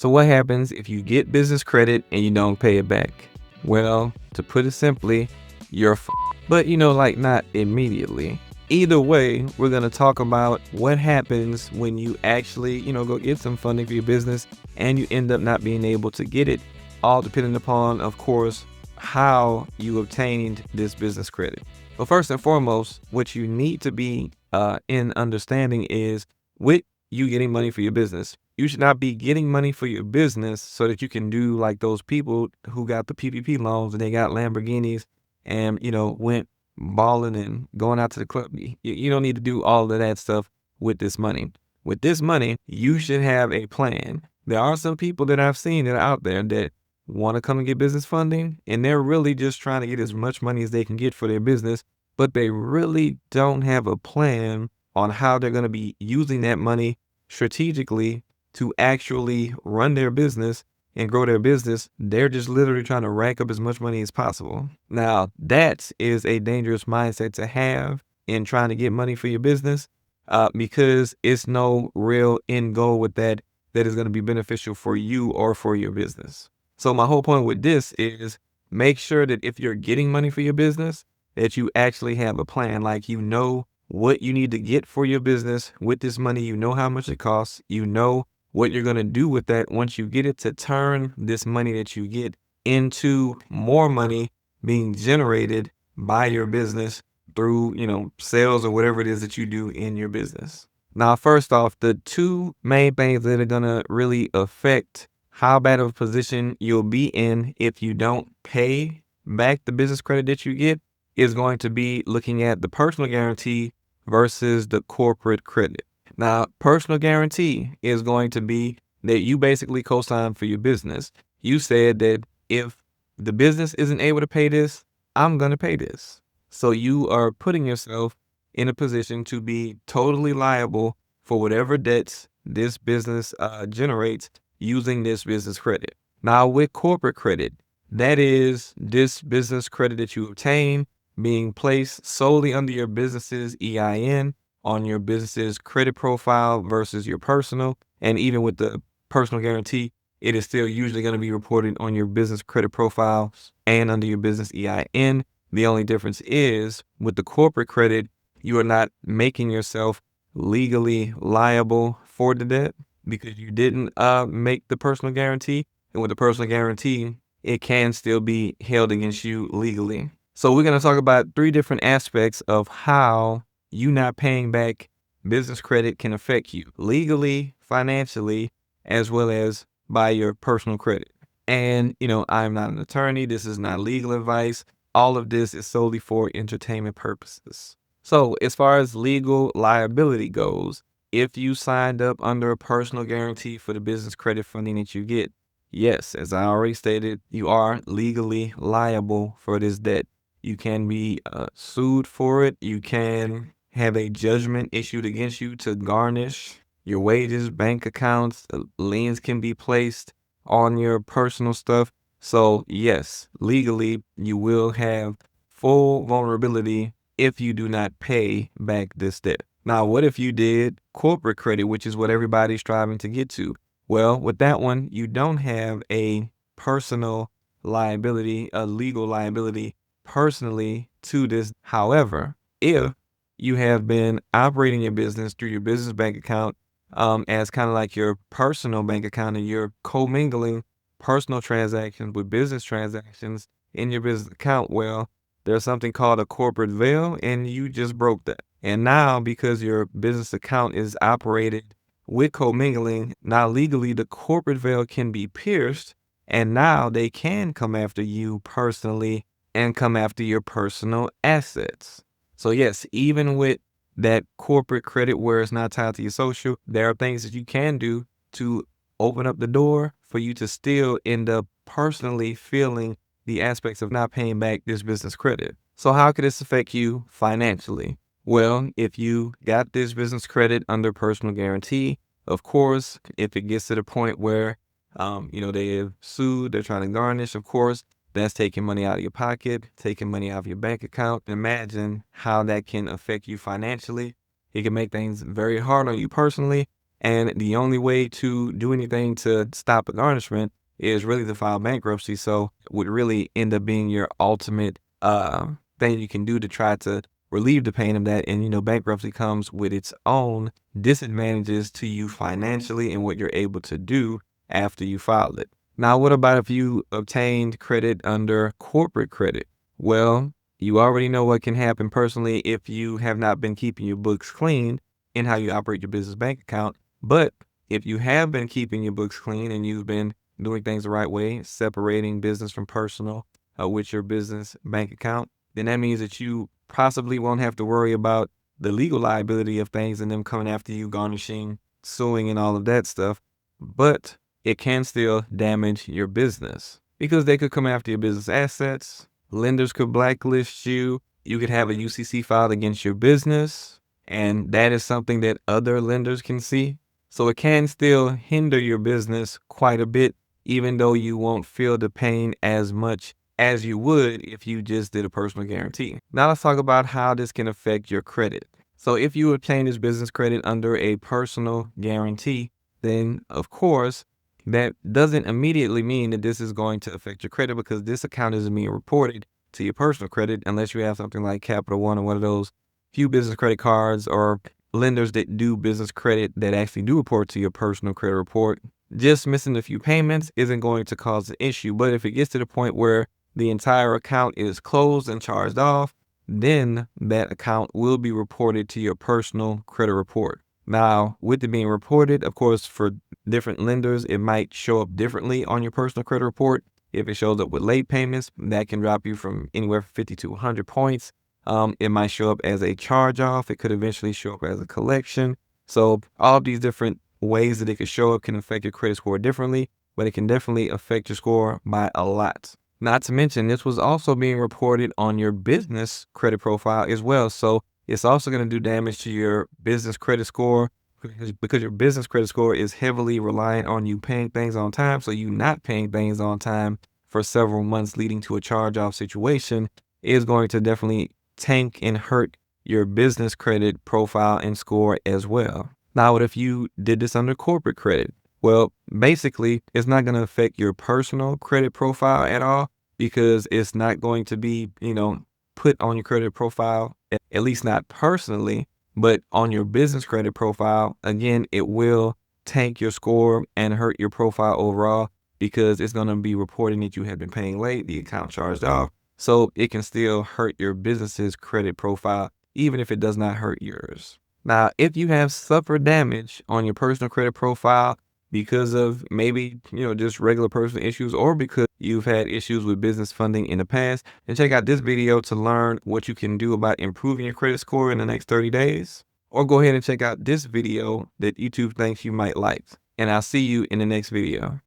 So what happens if you get business credit and you don't pay it back? Well, to put it simply, you're but like not immediately. Either way, we're going to talk about what happens when you actually, go get some funding for your business and you end up not being able to get it, all depending upon, of course, how you obtained this business credit. But first and foremost, what you need to be in understanding is with you getting money for your business, you should not be getting money for your business so that you can do like those people who got the PPP loans and they got Lamborghinis and, went balling and going out to the club. You don't need to do all of that stuff with this money. With this money, you should have a plan. There are some people that I've seen that are out there that want to come and get business funding, and they're really just trying to get as much money as they can get for their business, but they really don't have a plan on how they're going to be using that money strategically to actually run their business and grow their business. They're just literally trying to rack up as much money as possible. Now, that is a dangerous mindset to have in trying to get money for your business because it's no real end goal with that is going to be beneficial for you or for your business. So my whole point with this is make sure that if you're getting money for your business, that you actually have a plan. Like, what you need to get for your business with this money. You know how much it costs. You know what you're going to do with that once you get it to turn this money that you get into more money being generated by your business through, sales or whatever it is that you do in your business. Now, first off, the two main things that are going to really affect how bad of a position you'll be in if you don't pay back the business credit that you get is going to be looking at the personal guarantee versus the corporate credit. Now, personal guarantee is going to be that you basically co-sign for your business. You said that if the business isn't able to pay this, I'm going to pay this. So you are putting yourself in a position to be totally liable for whatever debts this business generates using this business credit. Now, with corporate credit, that is this business credit that you obtain being placed solely under your business's EIN on your business's credit profile versus your personal. And even with the personal guarantee, it is still usually going to be reported on your business credit profile and under your business EIN. The only difference is with the corporate credit, you are not making yourself legally liable for the debt because you didn't make the personal guarantee. And with the personal guarantee, it can still be held against you legally. So we're going to talk about three different aspects of how you not paying back business credit can affect you legally, financially, as well as by your personal credit. And, I'm not an attorney. This is not legal advice. All of this is solely for entertainment purposes. So as far as legal liability goes, if you signed up under a personal guarantee for the business credit funding that you get, yes, as I already stated, you are legally liable for this debt. You can be sued for it. You can have a judgment issued against you to garnish your wages, bank accounts. Liens can be placed on your personal stuff. So yes, legally, you will have full vulnerability if you do not pay back this debt. Now, what if you did corporate credit, which is what everybody's striving to get to? Well, with that one, you don't have a personal liability, a legal liability personally to this. However, if you have been operating your business through your business bank account as kind of like your personal bank account and you're commingling personal transactions with business transactions in your business account, well, there's something called a corporate veil and you just broke that. And now because your business account is operated with commingling, now legally the corporate veil can be pierced and now they can come after you personally and come after your personal assets. So yes, even with that corporate credit where it's not tied to your social, there are things that you can do to open up the door for you to still end up personally feeling the aspects of not paying back this business credit. So how could this affect you financially? Well, if you got this business credit under personal guarantee, of course, if it gets to the point where, they have sued, they're trying to garnish, of course, that's taking money out of your pocket, taking money out of your bank account. Imagine how that can affect you financially. It can make things very hard on you personally. And the only way to do anything to stop a garnishment is really to file bankruptcy. So it would really end up being your ultimate thing you can do to try to relieve the pain of that. And, bankruptcy comes with its own disadvantages to you financially and what you're able to do after you filed it. Now, what about if you obtained credit under corporate credit? Well, you already know what can happen personally if you have not been keeping your books clean in how you operate your business bank account. But if you have been keeping your books clean and you've been doing things the right way, separating business from personal with your business bank account, then that means that you possibly won't have to worry about the legal liability of things and them coming after you, garnishing, suing, and all of that stuff. But it can still damage your business because they could come after your business assets. Lenders could blacklist you. You could have a UCC filed against your business, and that is something that other lenders can see. So it can still hinder your business quite a bit, even though you won't feel the pain as much as you would if you just did a personal guarantee. Now let's talk about how this can affect your credit. So if you obtain this business credit under a personal guarantee, then of course, that doesn't immediately mean that this is going to affect your credit because this account isn't being reported to your personal credit unless you have something like Capital One or one of those few business credit cards or lenders that do business credit that actually do report to your personal credit report. Just missing a few payments isn't going to cause an issue. But if it gets to the point where the entire account is closed and charged off, then that account will be reported to your personal credit report. Now, with it being reported, of course, for different lenders, it might show up differently on your personal credit report. If it shows up with late payments, that can drop you from anywhere from 50 to 100 points. It might show up as a charge off. It could eventually show up as a collection. So all of these different ways that it could show up can affect your credit score differently, but it can definitely affect your score by a lot. Not to mention, this was also being reported on your business credit profile as well. So it's also going to do damage to your business credit score because your business credit score is heavily reliant on you paying things on time. So you not paying things on time for several months leading to a charge-off situation is going to definitely tank and hurt your business credit profile and score as well. Now, what if you did this under corporate credit? Well, basically, it's not going to affect your personal credit profile at all because it's not going to be, put on your credit profile, at least not personally, but on your business credit profile. Again, it will tank your score and hurt your profile overall because it's going to be reporting that you have been paying late, the account charged off. So it can still hurt your business's credit profile, even if it does not hurt yours. Now, if you have suffered damage on your personal credit profile because of maybe, just regular personal issues or because you've had issues with business funding in the past, then check out this video to learn what you can do about improving your credit score in the next 30 days. Or go ahead and check out this video that YouTube thinks you might like. And I'll see you in the next video.